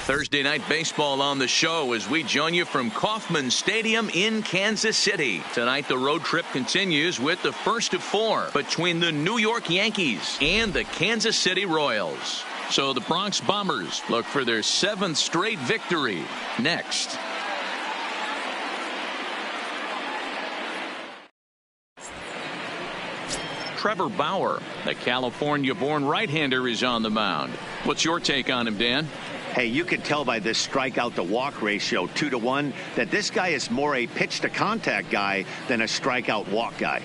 Thursday night baseball on the show as we join you from Kauffman Stadium in Kansas City. Tonight the road trip continues with the first of four between the New York Yankees and the Kansas City Royals. So the Bronx Bombers look for their 7th straight victory next. Trevor Bauer, the California-born right-hander, is on the mound. What's your take on him, Dan? Hey, you can tell by this strikeout to walk ratio 2-to-1 that this guy is more a pitch to contact guy than a strikeout walk guy.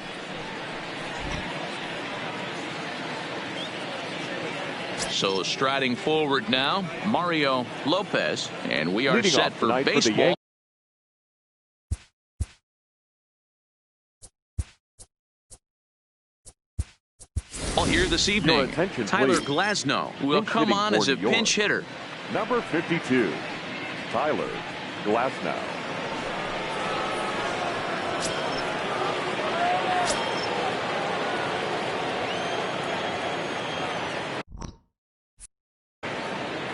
So striding forward now, Mario Lopez, and we are Leading set for baseball. Here this evening, Tyler Glasnow will come on as a pinch hitter. Number 52, Tyler Glasnow.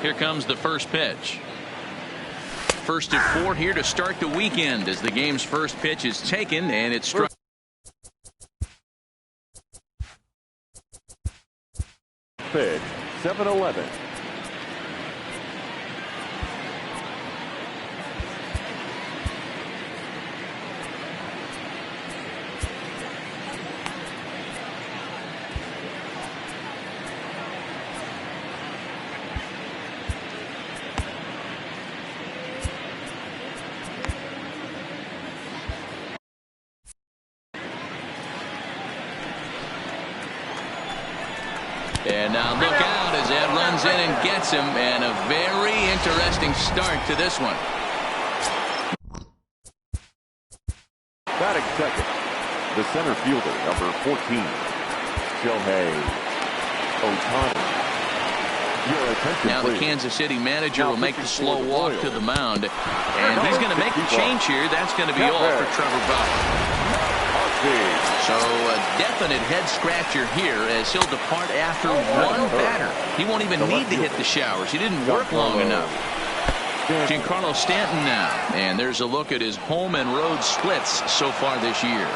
Here comes the first pitch. First of four here to start the weekend as the game's first pitch is taken and it's struck. Pitch 7-11. And now look out as that runs in and gets him, and a very interesting start to this one. Batting second, the center fielder, number 14, Shohei Ohtani. Your attention, now please. The Kansas City manager will make the slow walk to the mound, and he's going to make the change here. That's going to be all for Trevor Bauer. So a definite head scratcher here as he'll depart after one batter. He won't even need to hit the showers. He didn't work long enough. Giancarlo Stanton now, and there's a look at his home and road splits so far this year.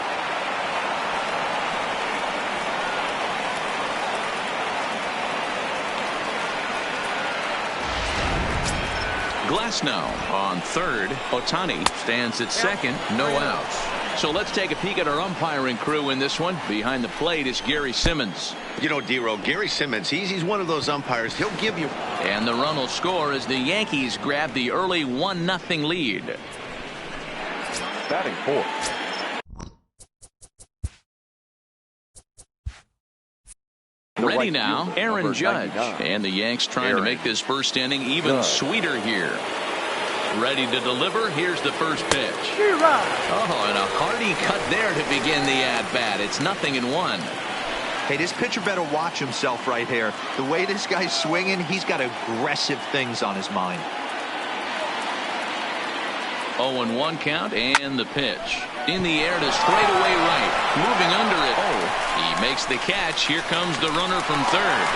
Glasnow on third. Ohtani stands at second. No outs. So let's take a peek at our umpiring crew in this one. Behind the plate is Gary Simmons. You know, D-Row, Gary Simmons, he's one of those umpires. He'll give you. And the run will score as the Yankees grab the early 1-0 lead. Batting fourth. Ready now, Aaron Judge. And the Yanks trying to make this first inning even sweeter here. Ready to deliver. Here's the first pitch. Oh, and a hearty cut there to begin the at-bat. It's 0-1. Hey, this pitcher better watch himself right here. The way this guy's swinging, he's got aggressive things on his mind. 0-1 count and the pitch. In the air to straightaway right. Moving under it. Oh, he makes the catch. Here comes the runner from third.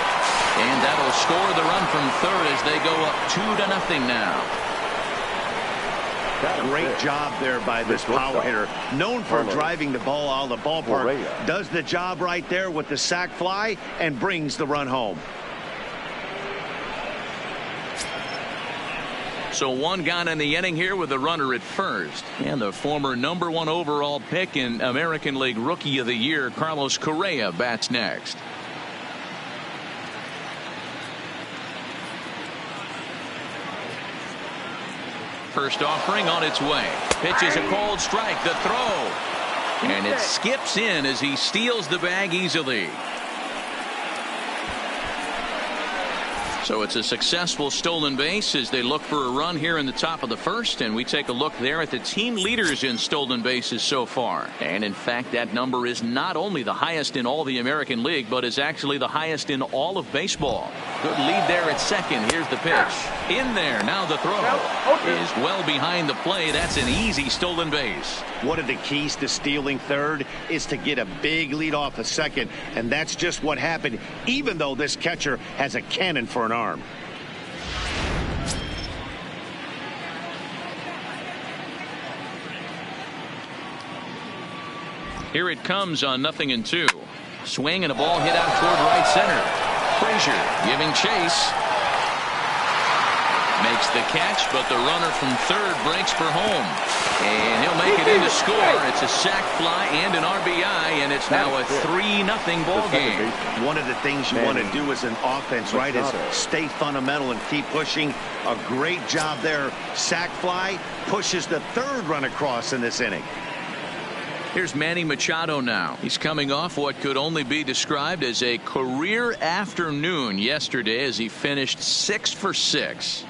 And that'll score the run from third as they go up 2-0 now. Great job there by this power hitter. Known for driving the ball out of the ballpark. Does the job right there with the sac fly and brings the run home. So one gone in the inning here with the runner at first. And the former #1 overall pick in American League Rookie of the Year, Carlos Correa, bats next. First offering on its way. Pitch is a cold strike. The throw. And it skips in as he steals the bag easily. So it's a successful stolen base as they look for a run here in the top of the first, and we take a look there at the team leaders in stolen bases so far. And in fact, that number is not only the highest in all the American League, but is actually the highest in all of baseball. Good lead there at second. Here's the pitch. In there. Now the throw is well behind the play. That's an easy stolen base. One of the keys to stealing third is to get a big lead off a second, and that's just what happened, even though this catcher has a cannon for an arm. Here it comes on 0-2. Swing and a ball hit out toward right center. Frazier giving chase. Makes the catch, but the runner from third breaks for home. And he'll make it in to score. It's a sac fly and an RBI, and it's now a 3-0 ball game. One of the things you want to do as an offense, right, is stay fundamental and keep pushing. A great job there. Sac fly pushes the third run across in this inning. Here's Manny Machado now. He's coming off what could only be described as a career afternoon yesterday as he finished 6 for 6.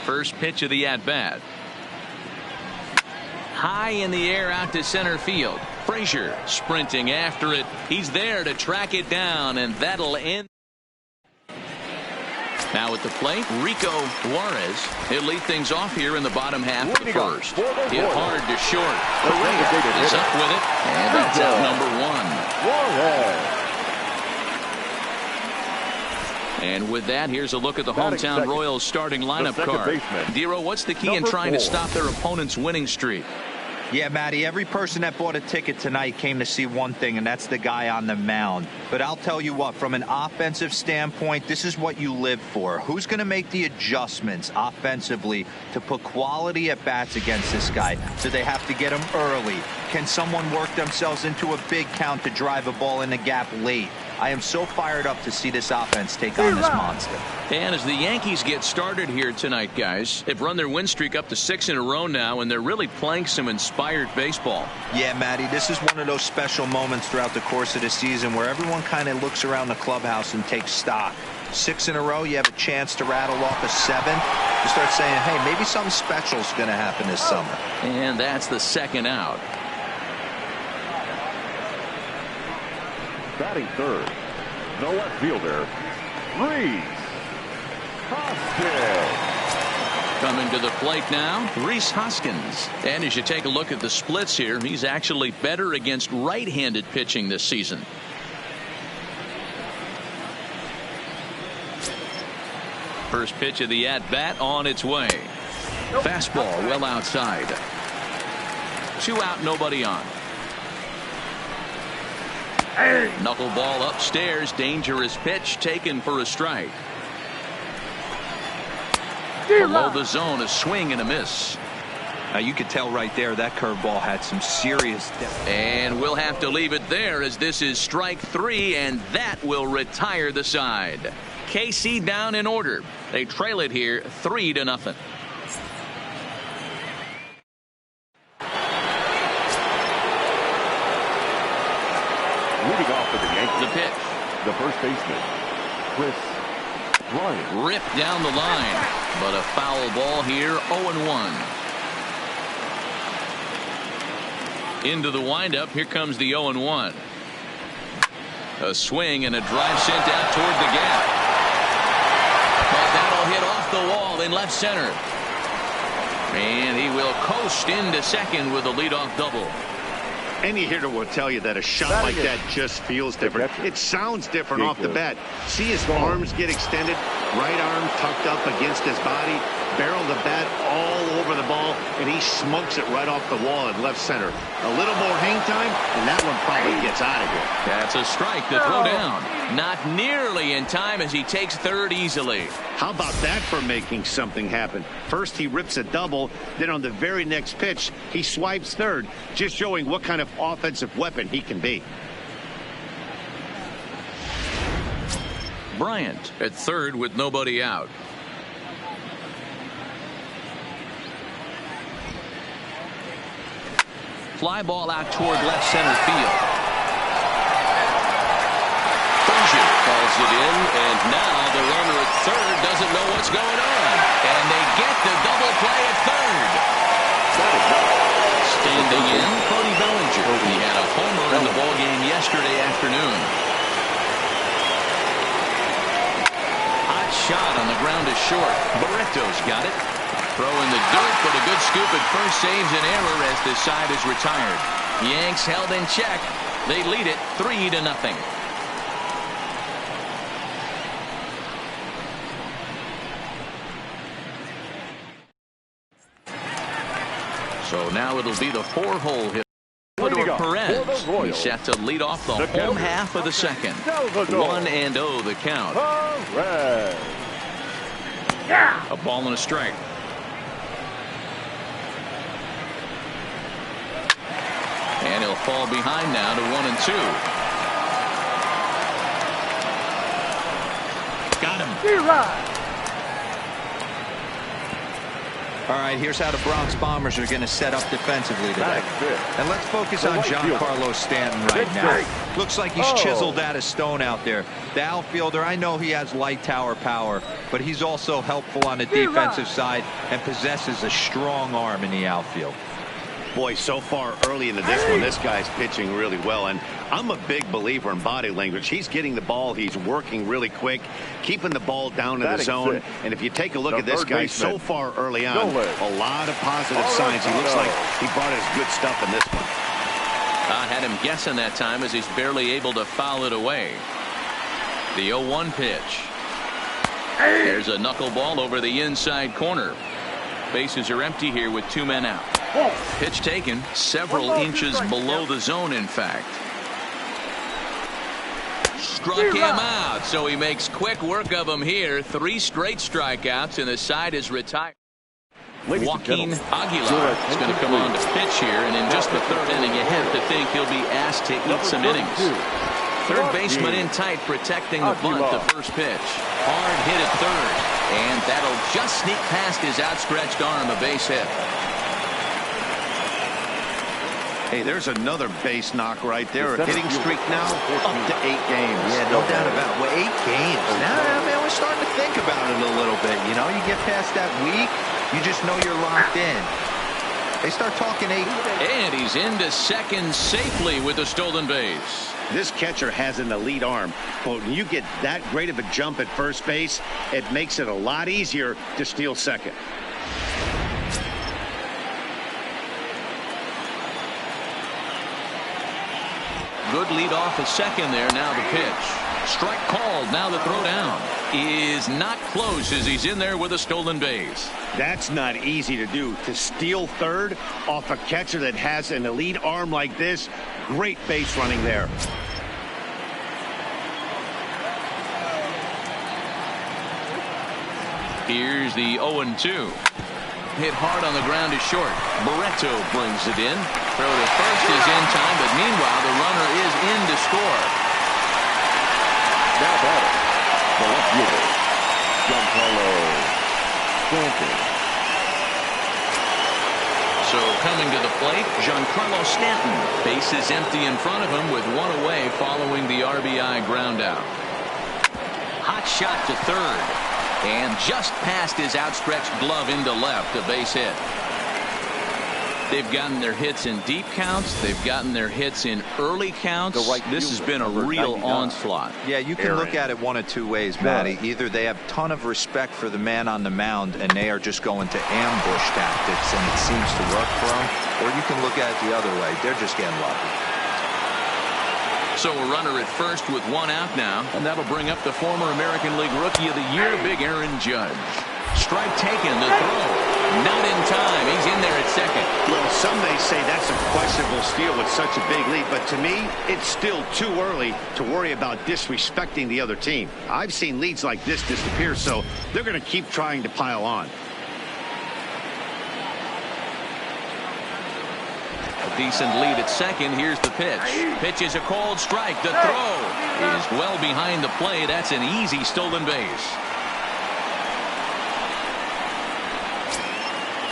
First pitch of the at-bat. High in the air out to center field. Frazier sprinting after it. He's there to track it down, and that'll end. Now at the plate, Rico Juarez. He'll lead things off here in the bottom half of the first. Hit hard to short. Correa is up with it, and that's out number 1. Juarez. And with that, here's a look at the hometown Royals starting lineup card. Dero, what's the key in trying to stop their opponent's winning streak? Yeah, Matty, every person that bought a ticket tonight came to see one thing, and that's the guy on the mound. But I'll tell you what, from an offensive standpoint, this is what you live for. Who's going to make the adjustments offensively to put quality at bats against this guy? Do they have to get him early? Can someone work themselves into a big count to drive a ball in the gap late? I am so fired up to see this offense take on this monster. And as the Yankees get started here tonight, guys, they've run their win streak up to 6 in a row now, and they're really playing some inspired baseball. Yeah, Matty, this is one of those special moments throughout the course of the season where everyone kind of looks around the clubhouse and takes stock. 6 in a row, you have a chance to rattle off a 7th. You start saying, hey, maybe something special is going to happen this summer. And that's the second out. Batting third, the left fielder, Rhys Hoskins. Coming to the plate now, Rhys Hoskins. And as you take a look at the splits here, he's actually better against right-handed pitching this season. First pitch of the at-bat on its way. Fastball well outside. 2 out, nobody on. Knuckleball upstairs, dangerous pitch taken for a strike. Below the zone, a swing and a miss. Now you could tell right there that curveball had some serious depth. And we'll have to leave it there as this is strike 3, and that will retire the side. KC down in order. They trail it here 3-0. Leading off for the Yankees, The pitch. the first baseman, Chris Bryant. Ripped down the line, but a foul ball here, 0-1. Into the windup, here comes the 0-1. A swing and a drive sent out toward the gap. But that'll hit off the wall in left center. And he will coast into second with a leadoff double. Any hitter will tell you that a shot like that just feels different. It sounds different off the bat. See his arms get extended, right arm tucked up against his body, barrel the bat all over the ball, and he smokes it right off the wall in left center. A little more hang time, and that one probably gets out of here. That's a strike to throw down. Not nearly in time as he takes third easily. How about that for making something happen? First he rips a double, then on the very next pitch he swipes third, just showing what kind of offensive weapon he can be. Bryant at third with nobody out. Fly ball out toward left center field. Frazier calls it in, and now the runner at third doesn't know what's going on. And they get the double play at third. Standing in, Cody Bellinger. He had a homer in the ballgame yesterday afternoon. Hot shot on the ground is short. Barreto's got it. Throw in the dirt, but a good scoop at first saves an error as this side is retired. Yanks held in check. They lead it 3-0. So now it'll be the 4-hole hit. Perez. He's set to lead off the home half of the second. 1-0 the count. A ball and a strike. And he'll fall behind now to 1-2. Got him. All right, here's how the Bronx Bombers are going to set up defensively today. And let's focus on Giancarlo Stanton right now. Looks like he's chiseled out of stone out there. The outfielder, I know he has light tower power, but he's also helpful on the defensive side and possesses a strong arm in the outfield. Boy, so far early into this one, this guy's pitching really well. And I'm a big believer in body language. He's getting the ball. He's working really quick, keeping the ball down in the zone. And if you take a look at this guy so far early on, a lot of positive signs. He looks like he brought his good stuff in this one. I had him guessing that time as he's barely able to foul it away. The 0-1 pitch. There's a knuckleball over the inside corner. Bases are empty here with 2 men out. Pitch taken several inches below the zone, in fact. Struck him out, so he makes quick work of him here. 3 straight strikeouts, and the side is retired. Joaquin Aguilar is going to come on to pitch here, and in just the 3rd inning, you have to think he'll be asked to eat some innings. Third baseman in tight, protecting the bunt. The first pitch. Hard hit at third, and that'll just sneak past his outstretched arm, a base hit. Hey, there's another base knock right there. A hitting streak now up to 8 games. Yeah, no doubt about it. Well, 8 games. Now, man, we're starting to think about it a little bit. You know, you get past that week, you just know you're locked in. They start talking 8. And he's into second safely with a stolen base. This catcher has an elite arm, but when you get that great of a jump at first base, it makes it a lot easier to steal second. Good lead off at second there. Now the pitch. Strike called. Now the throw down is not close as he's in there with a stolen base. That's not easy to do. To steal third off a catcher that has an elite arm like this. Great base running there. Here's the 0-2. Hit hard on the ground to short. Barreto brings it in. Throw to first is in time, but meanwhile the runner is in to score. Now batting, the left fielder, Giancarlo Stanton. So coming to the plate, Giancarlo Stanton. Bases empty in front of him with 1 away following the RBI ground out. Hot shot to third. And just past his outstretched glove into left, a base hit. They've gotten their hits in deep counts. They've gotten their hits in early counts. This has been a real onslaught. Yeah, you can look at it one of 2 ways, Matty. Either they have a ton of respect for the man on the mound and they are just going to ambush tactics and it seems to work for them, or you can look at it the other way. They're just getting lucky. So a runner at first with 1 out now, and that'll bring up the former American League Rookie of the Year, Big Aaron Judge. Strike taken, the throw. Not in time. He's in there at second. Well, some may say that's a questionable steal with such a big lead, but to me, it's still too early to worry about disrespecting the other team. I've seen leads like this disappear, so they're going to keep trying to pile on. A decent lead at second. Here's the pitch. Pitch is a called strike. The throw is well behind the play. That's an easy stolen base.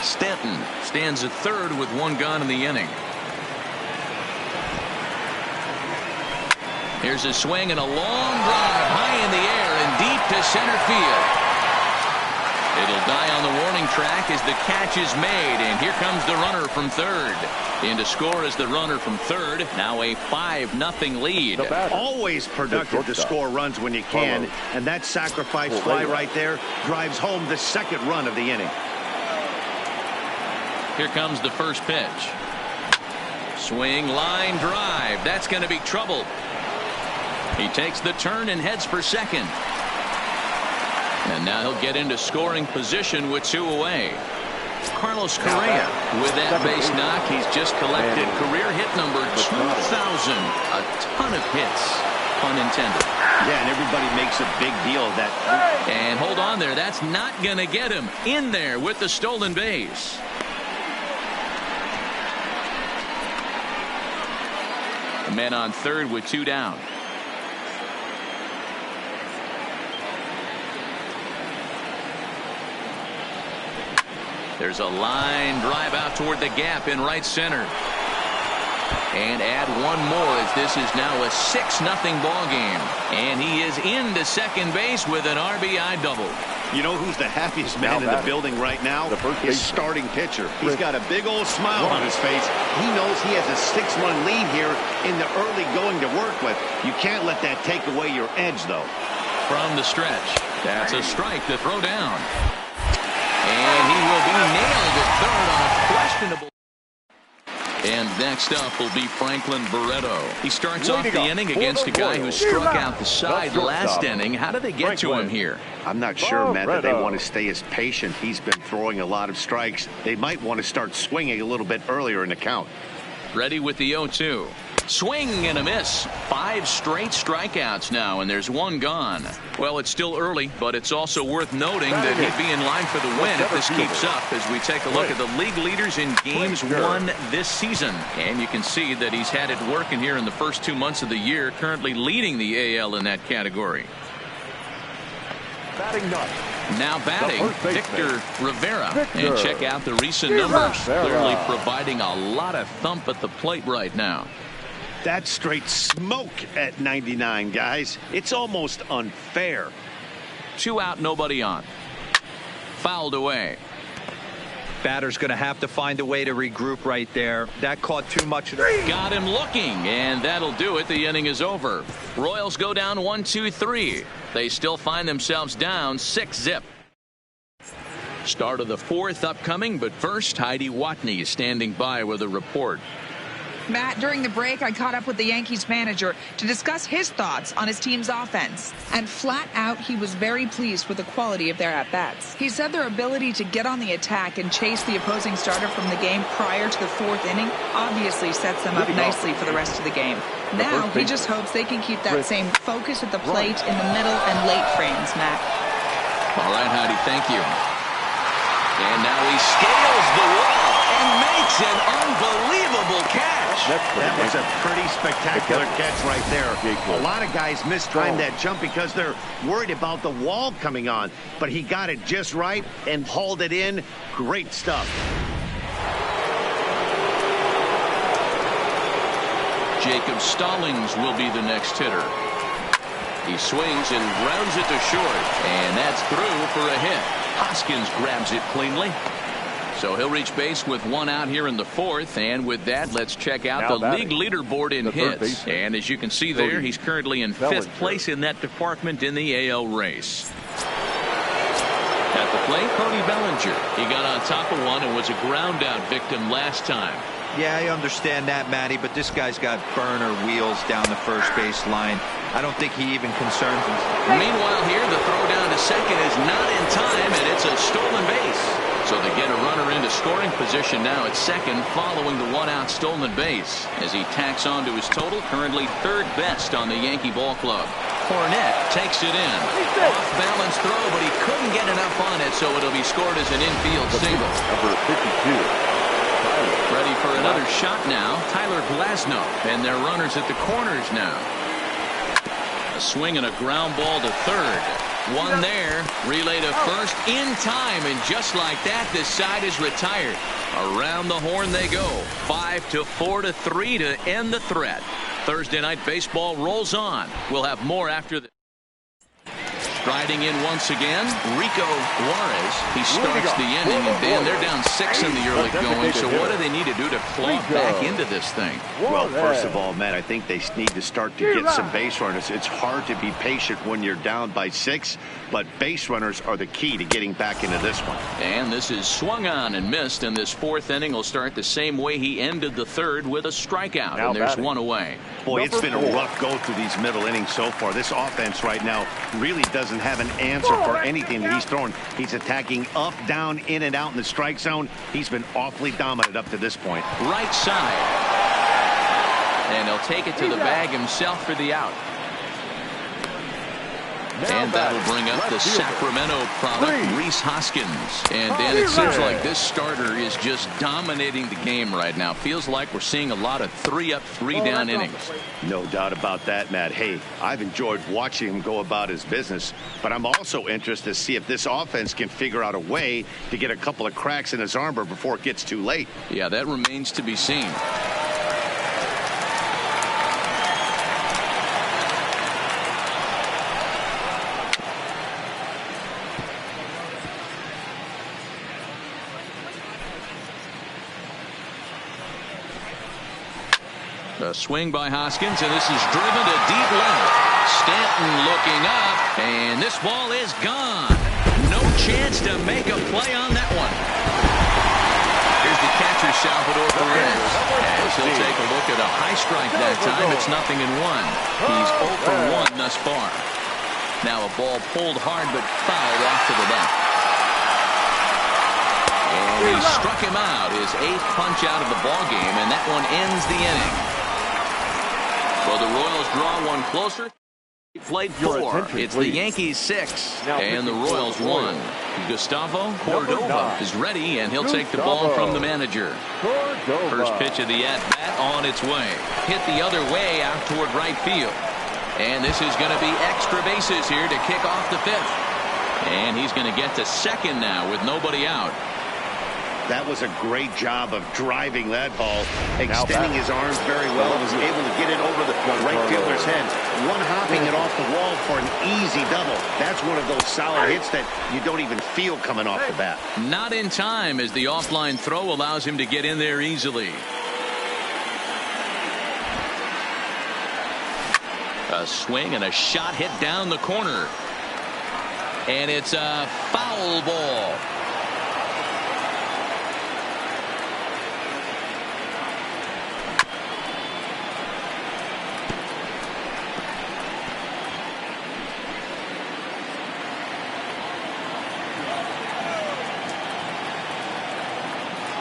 Stanton stands at third with 1 gone in the inning. Here's a swing and a long drive high in the air and deep to center field. It'll die on the warning track as the catch is made, and here comes the runner from third. In to score is the runner from third. Now a 5-0 lead. Always productive to score runs when you can, and that sacrifice fly right there drives home the 2nd run of the inning. Here comes the first pitch. Swing, line drive. That's going to be trouble. He takes the turn and heads for second. And now he'll get into scoring position with 2 away. Carlos Correa with that base knock. He's just collected career hit number 2,000. A ton of hits, pun intended. Yeah, and everybody makes a big deal of that. And hold on there. That's not going to get him in there with the stolen base. The man on third with 2 down. There's a line drive out toward the gap in right center. And add one more as this is now a 6-0 ball game. And he is into second base with an RBI double. You know who's the happiest man in the building right now? His starting pitcher. He's got a big old smile on his face. He knows he has a 6-1 lead here in the early going to work with. You can't let that take away your edge, though. From the stretch. That's a strike to throw down. And he will be nailed at third on a questionable. And next up will be Franklin Barreto. He starts off the inning against a guy who struck out the side last inning. How did they get to him here? I'm not sure, Matt, that they want to stay as patient. He's been throwing a lot of strikes. They might want to start swinging a little bit earlier in the count. Ready with the 0-2. Swing and a miss. 5 straight strikeouts now, and there's 1 gone. Well, it's still early, but it's also worth noting that he'd be in line for the win if this keeps up as we take a look at the league leaders in games won this season. And you can see that he's had it working here in the first 2 months of the year, currently leading the AL in that category. Now batting, Victor Rivera. And check out the recent numbers. Clearly providing a lot of thump at the plate right now. That's straight smoke at 99, guys. It's almost unfair. 2 out, nobody on. Fouled away. Batter's going to have to find a way to regroup right there. That caught too much. Got him looking, and that'll do it. The inning is over. Royals go down 1-2-3. They still find themselves down 6-0. Start of the 4th upcoming, but first, Heidi Watney standing by with a report. Matt, during the break, I caught up with the Yankees manager to discuss his thoughts on his team's offense. And flat out, he was very pleased with the quality of their at-bats. He said their ability to get on the attack and chase the opposing starter from the game prior to the 4th inning obviously sets them up nicely for the rest of the game. Now, he just hopes they can keep that same focus at the plate in the middle and late frames, Matt. All right, Heidi, thank you. And now he scales the wall and makes an unbelievable catch. That was a pretty spectacular catch right there. A lot of guys mistimed that jump because they're worried about the wall coming on. But he got it just right and hauled it in. Great stuff. Jacob Stallings will be the next hitter. He swings and grounds it to short. And that's through for a hit. Hoskins grabs it cleanly. So he'll reach base with 1 out here in the 4th. And with that, let's check out the league leaderboard in hits. And as you can see there, he's currently in 5th place in that department in the AL race. At the plate, Cody Bellinger. He got on top of one and was a ground out victim last time. Yeah, I understand that, Matty, but this guy's got burner wheels down the first base line. I don't think he even concerns himself. Meanwhile here, the throw down to second is not in time, and it's a stolen base. So they get a runner into scoring position now at second following the 1-out stolen base as he tacks on to his total, currently 3rd best on the Yankee ball club. Cornette takes it in. Off balance throw, but he couldn't get enough on it, so it'll be scored as an infield single. Number 52. Ready for another shot now, Tyler Glasnow, and their runners at the corners now. A swing and a ground ball to third. One there, relay to first in time, and just like that, this side is retired. Around the horn they go. 5-4-3 to end the threat. Thursday night baseball rolls on. We'll have more after the. Striding in once again, Rico Juarez. He starts the inning, and Dan, they're down 6 in the early going. So what do they need to do to claw back into this thing? Well, first of all, Matt, I think they need to start to get some base runners. It's hard to be patient when you're down by 6, but base runners are the key to getting back into this one. And this is swung on and missed, and this 4th inning will start the same way he ended the 3rd with a strikeout, and there's 1 away. Boy, it's been a rough go through these middle innings so far. This offense right now really doesn't doesn't have an answer for anything that he's throwing. He's attacking up, down, in, and out in the strike zone. He's been awfully dominant up to this point. Right side. And he'll take it to the bag himself for the out. And that'll bring up the Sacramento product, Rhys Hoskins. And Dan, it seems like this starter is just dominating the game right now. Feels like we're seeing a lot of 3-up, 3-down innings. No doubt about that, Matt. Hey, I've enjoyed watching him go about his business, but I'm also interested to see if this offense can figure out a way to get a couple of cracks in his armor before it gets too late. Yeah, that remains to be seen. A swing by Hoskins, and this is driven to deep left. Stanton looking up, and this ball is gone. No chance to make a play on that one. Here's the catcher, Salvador Perez. As he'll take a look at a high strike that time. It's 0-1. He's 0 for 1 thus far. Now a ball pulled hard but fouled off to the left. And he struck him out, his 8th punch out of the ball game, and that one ends the inning. Well, the Royals draw one closer. Played 4. It's the Yankees 6 and the Royals 1. Gustavo Cordova is ready, and he'll take the ball from the manager. First pitch of the at-bat on its way. Hit the other way out toward right field. And this is going to be extra bases here to kick off the 5th. And he's going to get to second now with nobody out. That was a great job of driving that ball, extending his arms very well, and was able to get it over the right fielder's head. One hopping it off the wall for an easy double. That's one of those solid hits that you don't even feel coming off the bat. Not in time, as the offline throw allows him to get in there easily. A swing and a shot hit down the corner. And it's a foul ball.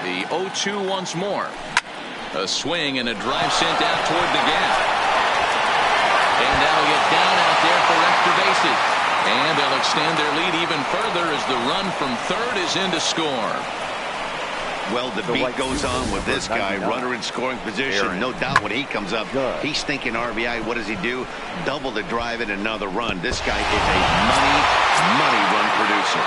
The 0-2 once more. A swing and a drive sent out toward the gap. And that'll get down out there for extra bases. And they'll extend their lead even further as the run from third is in to score. Well, the beat goes on with this guy, runner in scoring position. No doubt when he comes up, he's thinking RBI. What does he do? Double the drive and another run. This guy is a money run producer.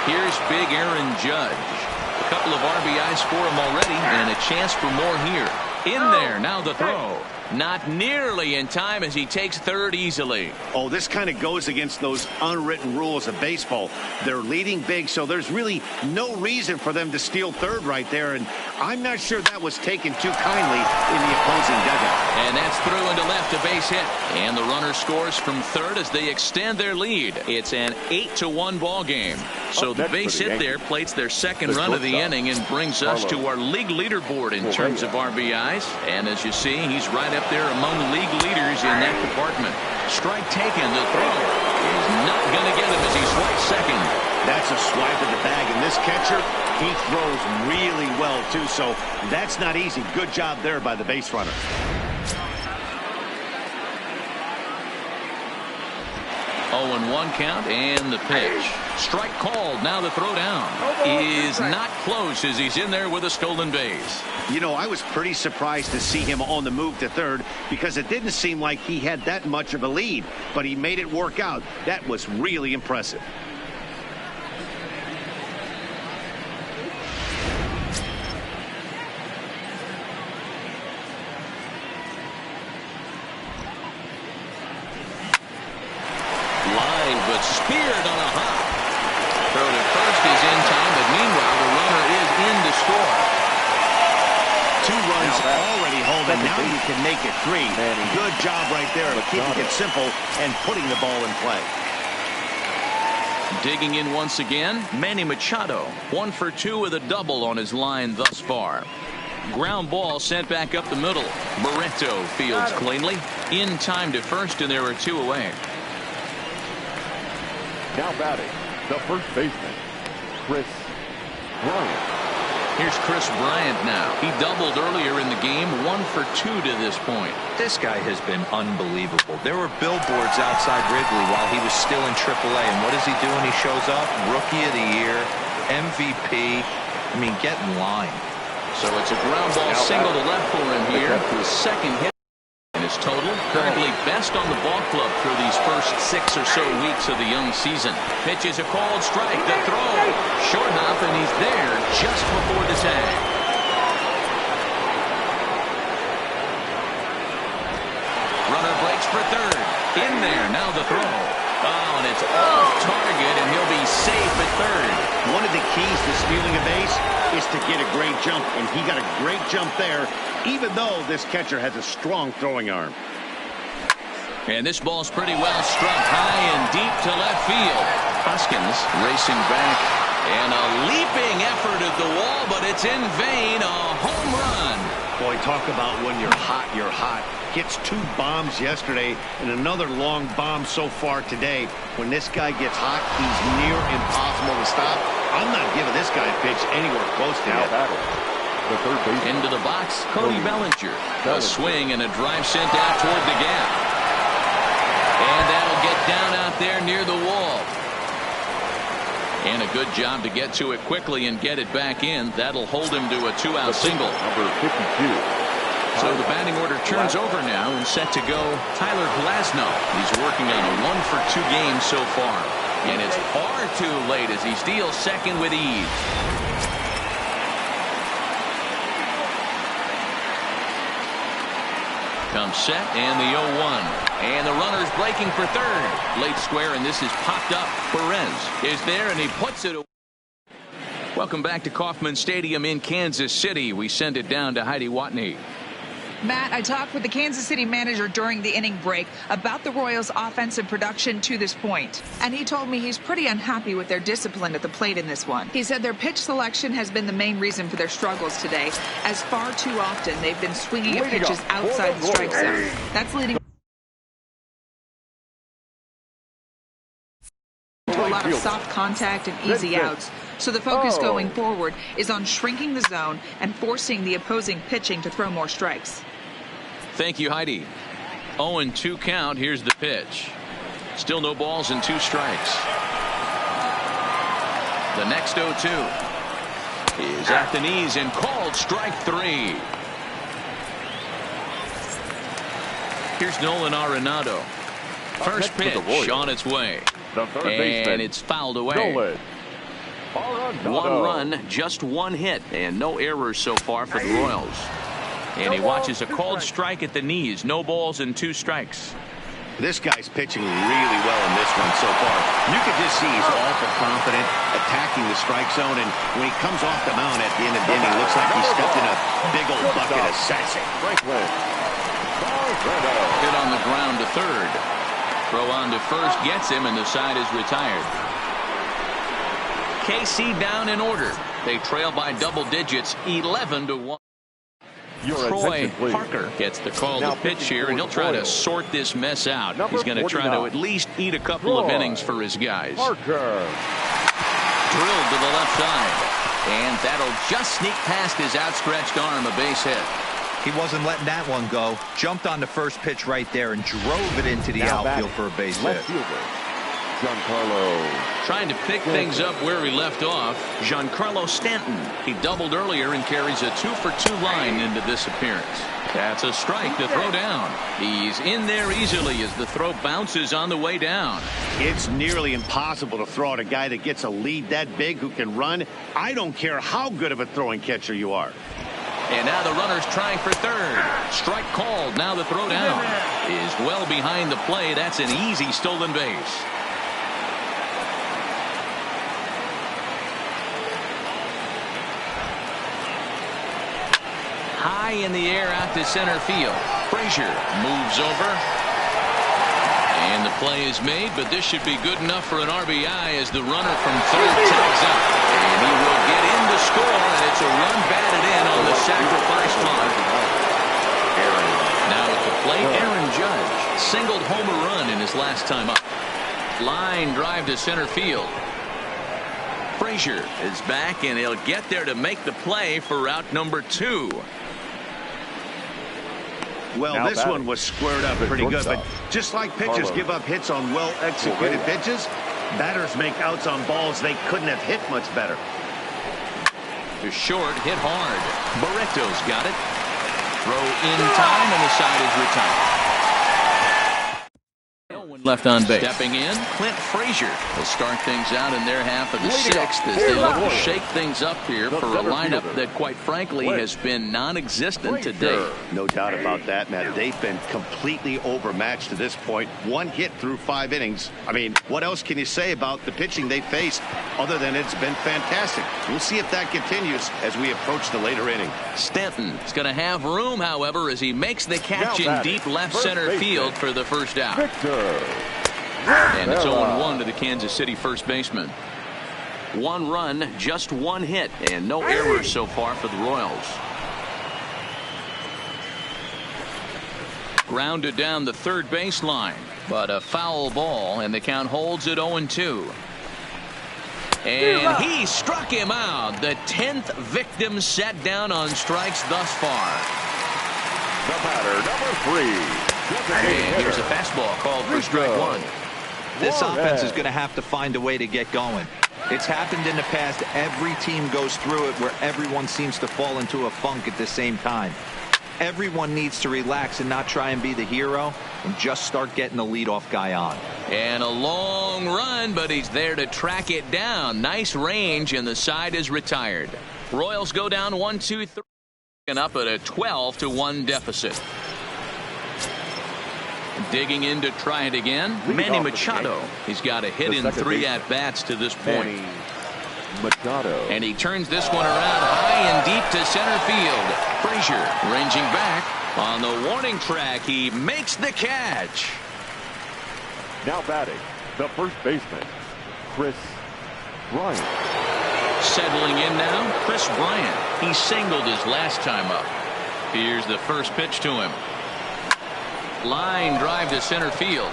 Here's big Aaron Judge. A couple of RBIs for him already, and a chance for more here. In there, now the throw. Not nearly in time as he takes third easily. Oh, this kind of goes against those unwritten rules of baseball. They're leading big, so there's really no reason for them to steal third right there, and I'm not sure that was taken too kindly in the opposing dugout. And that's through into left, a base hit. And the runner scores from third as they extend their lead. It's an 8-1 ball game. So the base hit there plates their second run of the inning and brings us to our league leaderboard in terms of RBIs. And as you see, he's right up there among league leaders in that department. Strike taken. The throw is not going to get him as he swipes second. That's a swipe at the bag, and this catcher, he throws really well too, so that's not easy. Good job there by the base runner. Oh, and 1 count, and the pitch. Strike called. Now the throw down is not close as he's in there with a stolen base. You know, I was pretty surprised to see him on the move to third because it didn't seem like he had that much of a lead, but he made it work out. That was really impressive. But speared on a hop. Throw to first is in time, but meanwhile the runner is in to score. 2 runs already home, and now you can make it 3. Good job right there of keeping it simple and putting the ball in play. Digging in once again, Manny Machado. 1 for 2 with a double on his line thus far. Ground ball sent back up the middle. Barreto fields cleanly. In time to first, and there are 2 away. Now batting, the first baseman, Chris Bryant. Here's Chris Bryant now. He doubled earlier in the game, 1 for 2 to this point. This guy has been unbelievable. There were billboards outside Wrigley while he was still in AAA, and what does he do when he shows up? Rookie of the Year, MVP. I mean, get in line. So it's a ground ball single to left for him here. His second hit in his total. Currently best on the ball club through these first 6 or so weeks of the young season. Pitch is a called strike. The throw. Short hop, and he's there just before the tag. Runner breaks for third. In there. Now the throw. Oh, and it's off target, and he'll be safe at third. One of the keys to stealing a base is to get a great jump, and he got a great jump there, even though this catcher has a strong throwing arm. And this ball's pretty well struck high and deep to left field. Hoskins racing back, and a leaping effort at the wall, but it's in vain. A home run. Boy, talk about when you're hot, you're hot. Gets 2 bombs yesterday and another long bomb so far today. When this guy gets hot, he's near impossible to stop. I'm not giving this guy a pitch anywhere close to Now it. batting, the third baseman. Into the box, Cody Bellinger. A swing and a drive sent out toward the gap. And that'll get down out there near the wall. And a good job to get to it quickly and get it back in. That'll hold him to a 2-out single. Number 52. So the batting order turns over now and set to go Tyler Glasnow. He's working on a 1 for 2 game so far. And it's far too late as he steals second with ease. Comes set and the 0-1. And the runner's breaking for third. Late square, and this is popped up. Perez is there, and he puts it away. Welcome back to Kauffman Stadium in Kansas City. We send it down to Heidi Watney. Matt, I talked with the Kansas City manager during the inning break about the Royals' offensive production to this point. And he told me he's pretty unhappy with their discipline at the plate in this one. He said their pitch selection has been the main reason for their struggles today, as far too often they've been swinging at pitches outside the strike zone. That's leading to a lot of soft contact and easy outs. So the focus going forward is on shrinking the zone and forcing the opposing pitching to throw more strikes. Thank you, Heidi. 0-2 count. Here's the pitch. Still no balls and 2 strikes. The next 0-2 is at the knees and called strike 3. Here's Nolan Arenado. First pitch on its way. And it's fouled away. 1 run, just 1 hit, and no errors so far for the Royals. And he watches a called strike at the knees. No balls and 2 strikes. This guy's pitching really well in this one so far. You can just see he's awful confident, attacking the strike zone, and when he comes off the mound at the end of the inning, looks like he stepped in a big old bucket of sassy. Hit on the ground to third. Throw on to first gets him, and the side is retired. KC down in order. They trail by double digits, 11-1. Troy Parker gets the call to pitch here, and he'll try to sort this mess out. He's going to try to at least eat a couple of innings for his guys. Drilled to the left side, and that'll just sneak past his outstretched arm, a base hit. He wasn't letting that one go. Jumped on the first pitch right there and drove it into the outfield for a base hit. Giancarlo. Trying to pick things up where he left off. Giancarlo Stanton. He doubled earlier and carries a 2-for-2 line into this appearance. That's a strike to throw down. He's in there easily as the throw bounces on the way down. It's nearly impossible to throw at a guy that gets a lead that big who can run. I don't care how good of a throwing catcher you are. And now the runner's trying for third. Strike called. Now the throw down is well behind the play. That's an easy stolen base. High in the air out to center field. Frazier moves over. And the play is made, but this should be good enough for an RBI as the runner from third tags up. And he will get in to score, and it's a run batted in on the sacrifice fly. Now at the plate, Aaron Judge singled home a run in his last time up. Line drive to center field. Frazier is back, and he'll get there to make the play for route number 2. Well, Now this one was squared up pretty good, but just like pitchers give up hits on well-executed pitches, batters make outs on balls they couldn't have hit much better. To short, hit hard. Barreto's got it. Throw in time, and the side is retired. Left on base. Stepping in, Clint Frazier will start things out in their half of the 6th as they look to shake things up here for a lineup that, quite frankly, has been non-existent today. No doubt about that, Matt. They've been completely overmatched to this point. 1 hit through 5 innings. I mean, what else can you say about the pitching they faced other than it's been fantastic? We'll see if that continues as we approach the later inning. Stanton is going to have room, however, as he makes the catch in deep left center field for the first out. And it's 0-1 to the Kansas City first baseman. 1 run, just 1 hit, and no errors so far for the Royals. Grounded down the third baseline, but a foul ball, and the count holds at 0-2. And he struck him out. The 10th victim set down on strikes thus far. The batter, number 3. And here's a fastball called for strike 1. This offense is going to have to find a way to get going. It's happened in the past. Every team goes through it where everyone seems to fall into a funk at the same time. Everyone needs to relax and not try and be the hero and just start getting the leadoff guy on. And a long run, but he's there to track it down. Nice range, and the side is retired. Royals go down 1-2-3 and up at a 12-1 deficit. Digging in to try it again, Manny Machado. He's got a hit in 3 at-bats to this point. Machado. And he turns this one around high and deep to center field. Frazier ranging back on the warning track. He makes the catch. Now batting, the first baseman, Chris Bryant. Settling in now, Chris Bryant. He singled his last time up. Here's the first pitch to him. Line drive to center field.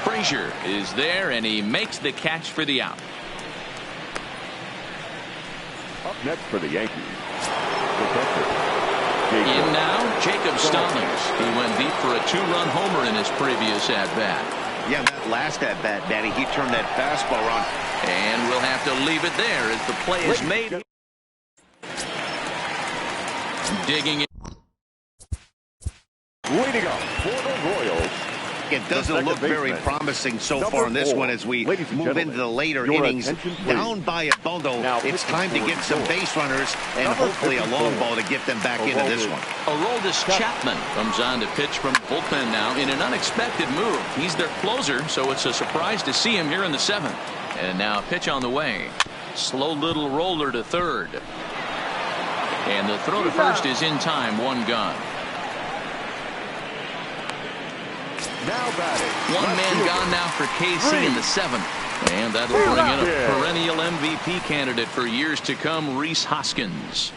Frazier is there, and he makes the catch for the out. Up next for the Yankees, in now, Jacob Stallings. He went deep for a 2-run homer in his previous at-bat. Yeah, that last at-bat, Daddy, he turned that fastball on. And we'll have to leave it there as the play is made. Digging in. Leading up for the Royals. It doesn't look very promising so far in this one as we move into the later innings. Down by a bundle, it's time to get some base runners and hopefully a long ball to get them back into this one. Aroldis Chapman comes on to pitch from bullpen now in an unexpected move. He's their closer, so it's a surprise to see him here in the 7th. And now a pitch on the way. Slow little roller to third. And the throw to first is in time. 1 gone. Now batting. 1 man gone now for KC in the 7th. And that'll bring in a perennial MVP candidate for years to come, Rhys Hoskins.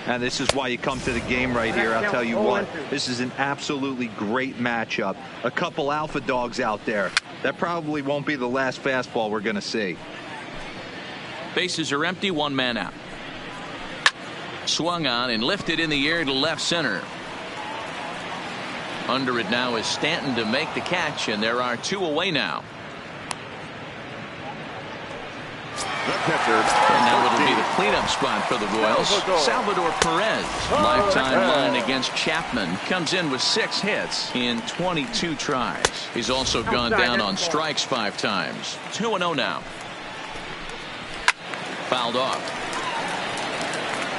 And this is why you come to the game right here. I'll tell you what, this is an absolutely great matchup. A couple alpha dogs out there. That probably won't be the last fastball we're going to see. Bases are empty, 1 man out. Swung on and lifted in the air to left center. Under it now is Stanton to make the catch, and there are 2 away now. And now it'll be the cleanup spot for the Royals. Salvador Perez, lifetime line against Chapman, comes in with 6 hits in 22 tries. He's also gone down on strikes 5 times. 2-0 now. Fouled off.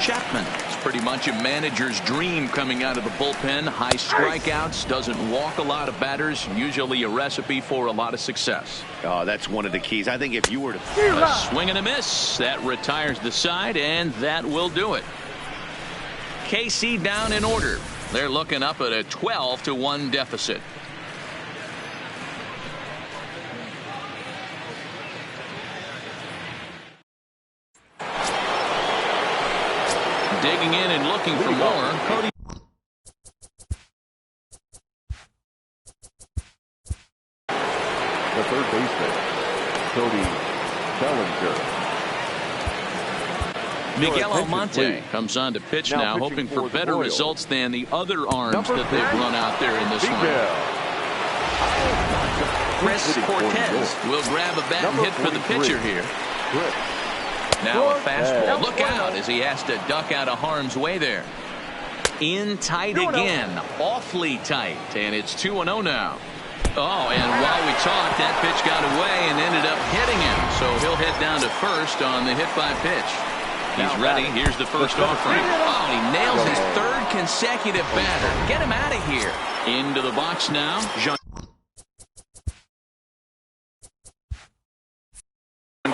Chapman is pretty much a manager's dream coming out of the bullpen. High strikeouts, doesn't walk a lot of batters, usually a recipe for a lot of success. Oh, that's one of the keys. I think if you were to... A swing and a miss. That retires the side, and that will do it. KC down in order. They're looking up at a 12-1 deficit. Digging in and looking for more, Cody. The Miguel attention, Almonte please. comes on to pitch Now now, pitching hoping for for the better Royals. results than the other arms Number that they've 10, run out there in this one. Miguel. Chris Cortez will grab a bat and Number hit for the 43. pitcher here. Chris Now a Cortez. fastball. Look out as he has to duck out of harm's way there. In tight again. Awfully tight. And it's 2-0 now. Oh, and while we talked, that pitch got away and ended up hitting him. So he'll head down to first on the hit by pitch. He's ready. Here's the first offering. Oh, he nails his third consecutive batter. Get him out of here. Into the box now.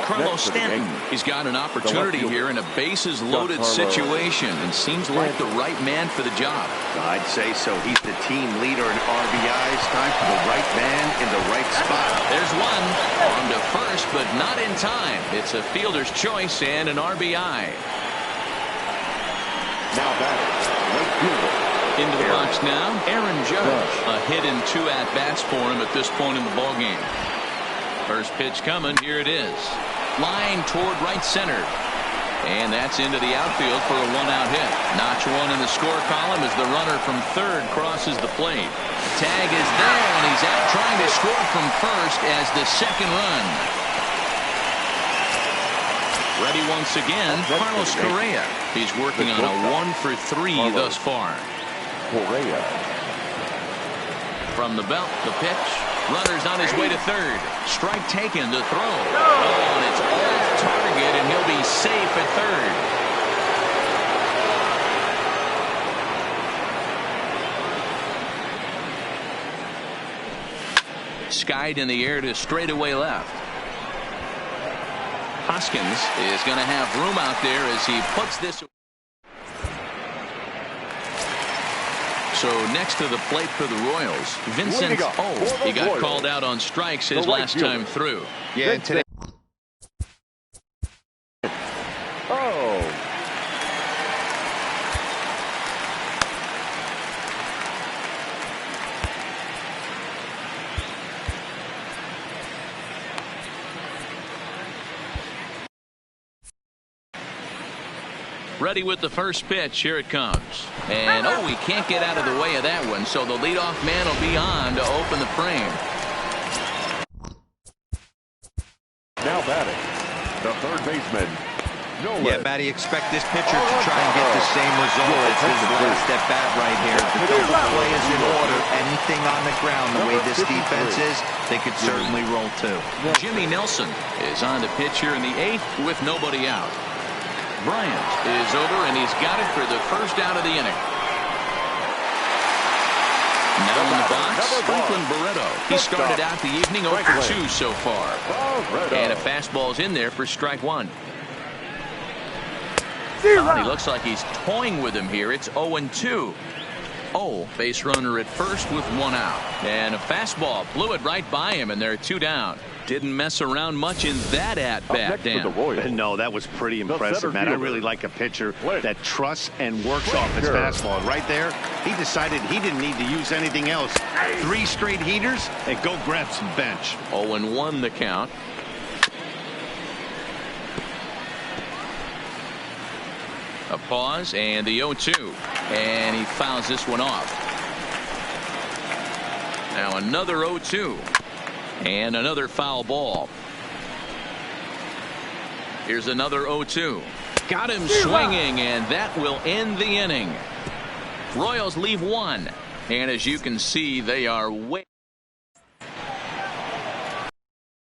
Carlos Stanton. He's got an opportunity here in a bases loaded situation and seems like the right man for the job. I'd say so. He's the team leader in RBIs. Time for the right man in the right spot. There's one. On to first, but not in time. It's a fielder's choice and an RBI. Now batting. Into the box now, Aaron Judge. A hit and 2 at-bats for him at this point in the ballgame. First pitch coming. Here it is. Line toward right center. And that's into the outfield for a 1-out hit. Notch 1 in the score column as the runner from third crosses the plate. Tag is there, and he's out trying to score from first as the second run. Ready once again, Carlos Correa. He's working on a 1-for-3 thus far. Correa. From the belt, the pitch. Runner's on his way to third. Strike taken to throw. Oh, and it's off target, and he'll be safe at third. Skied in the air to straightaway left. Hoskins is going to have room out there as he puts this. So next to the plate for the Royals, Vincent O. He got called out on strikes his last time through. Yeah, and today. Oh. Ready with the first pitch. Here it comes. And, oh, he can't get out of the way of that one. So the leadoff man will be on to open the frame. Now batting. The third baseman. Yeah, Matty, expect this pitcher to try and get the same result as his last at bat right here. The double play is in order. Anything on the ground, the way this defense is, they could certainly roll too. Jimmy Nelson is on to pitch here in the 8th with nobody out. Bryant is over, and he's got it for the first out of the inning. Now in the box, Franklin Barreto. He started out the evening 0 for 2 so far. And a fastball's in there for strike 1. He looks like he's toying with him here. It's 0-2. Oh, base runner at first with 1 out. And a fastball blew it right by him, and they're 2 down. Didn't mess around much in that at-bat, Dan. No, that was pretty impressive, man. I really like a pitcher that trusts and works off his fastball. Right there, he decided he didn't need to use anything else. 3 straight heaters and go grab some bench. 0-1 the count. A pause and the 0-2. And he fouls this one off. Now another 0-2. And another foul ball. Here's another 0-2. Got him swinging, and that will end the inning. Royals leave 1. And as you can see, they are way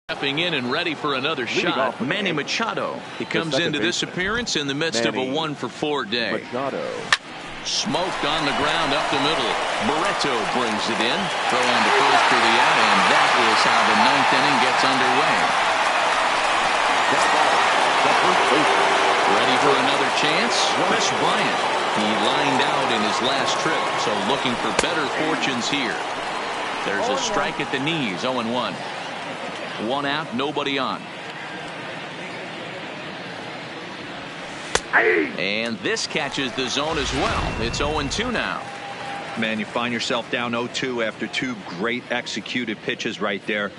stepping in and ready for another shot. Manny Machado. He comes into this appearance in the midst of a 1-for-4 day. Smoked on the ground up the middle. Barreto brings it in. Throw on to first for the out, and that is how the 9th inning gets underway. Ready for another chance? Chris Bryant. He lined out in his last trip, so looking for better fortunes here. There's a strike at the knees, 0-1. 1 out, nobody on. And this catches the zone as well. It's 0-2 now. Man, you find yourself down 0-2 after 2 great executed pitches right there.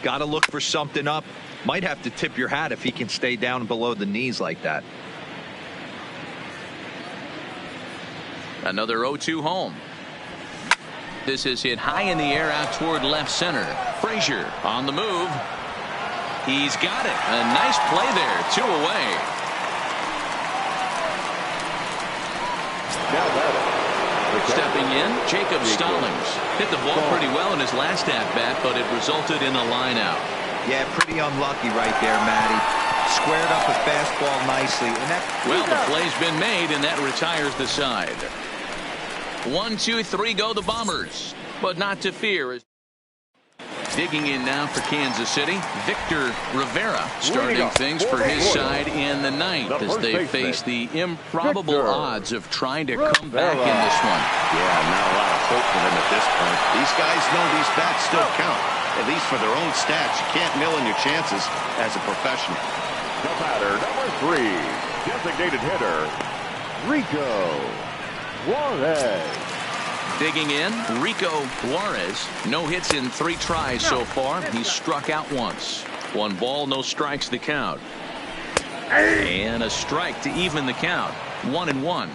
Got to look for something up. Might have to tip your hat if he can stay down below the knees like that. Another 0-2 home. This is hit high in the air out toward left center. Frazier on the move. He's got it. A nice play there. 2 away. Stepping in, Jacob Stallings. Hit the ball pretty well in his last at-bat, but it resulted in a line out. Yeah, pretty unlucky right there, Matty. Squared up a fastball nicely. And well, the play's been made, and that retires the side. 1, 2, 3 go the Bombers, but not to fear. Digging in now for Kansas City, Victor Rivera starting things for his side in the ninth as they face the improbable odds of trying to come back in this one. Yeah, not a lot of hope for them at this point. These guys know these bats still count, at least for their own stats. You can't mill in your chances as a professional. The batter, number 3, designated hitter, Rico Juarez. Digging in, Rico Juarez. No hits in 3 tries so far. He's struck out once. 1 ball, no strikes the count. And a strike to even the count. 1-1.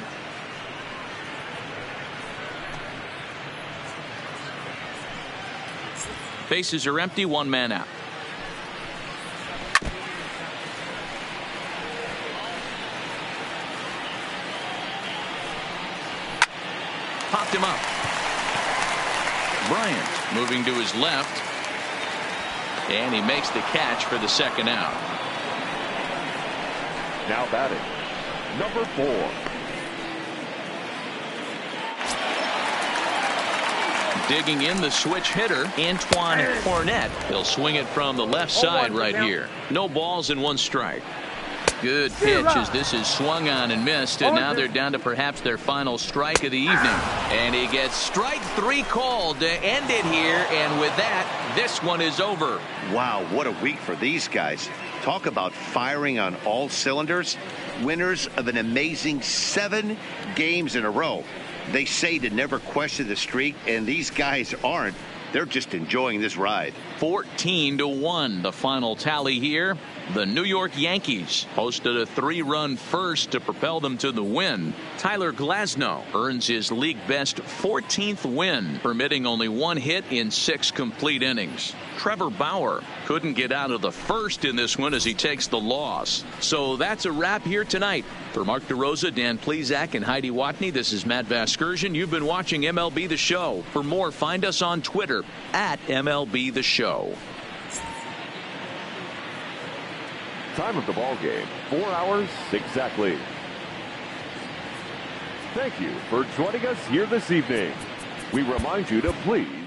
Bases are empty, 1 man out. Popped him up. Bryant moving to his left. And he makes the catch for the second out. Now batting, number 4. Digging in, the switch hitter, Antoine Cornette. He'll swing it from the left side right here. No balls and 1 strike. Good pitch as this is swung on and missed, and now they're down to perhaps their final strike of the evening. And he gets strike 3 called to end it here, and with that, this one is over. Wow, what a week for these guys. Talk about firing on all cylinders. Winners of an amazing 7 games in a row. They say to never question the streak, and these guys aren't. They're just enjoying this ride. 14-1 the final tally here. The New York Yankees posted a 3-run first to propel them to the win. Tyler Glasnow earns his league best 14th win, permitting only 1 hit in 6 complete innings. Trevor Bauer couldn't get out of the first in this one as he takes the loss. So that's a wrap here tonight. For Mark DeRosa, Dan Plesac, and Heidi Watney, this is Matt Vasgersian. You've been watching MLB The Show. For more, find us on Twitter at MLB The Show. Time of the ball game, 4 hours exactly. Thank you for joining us here this evening. We remind you to please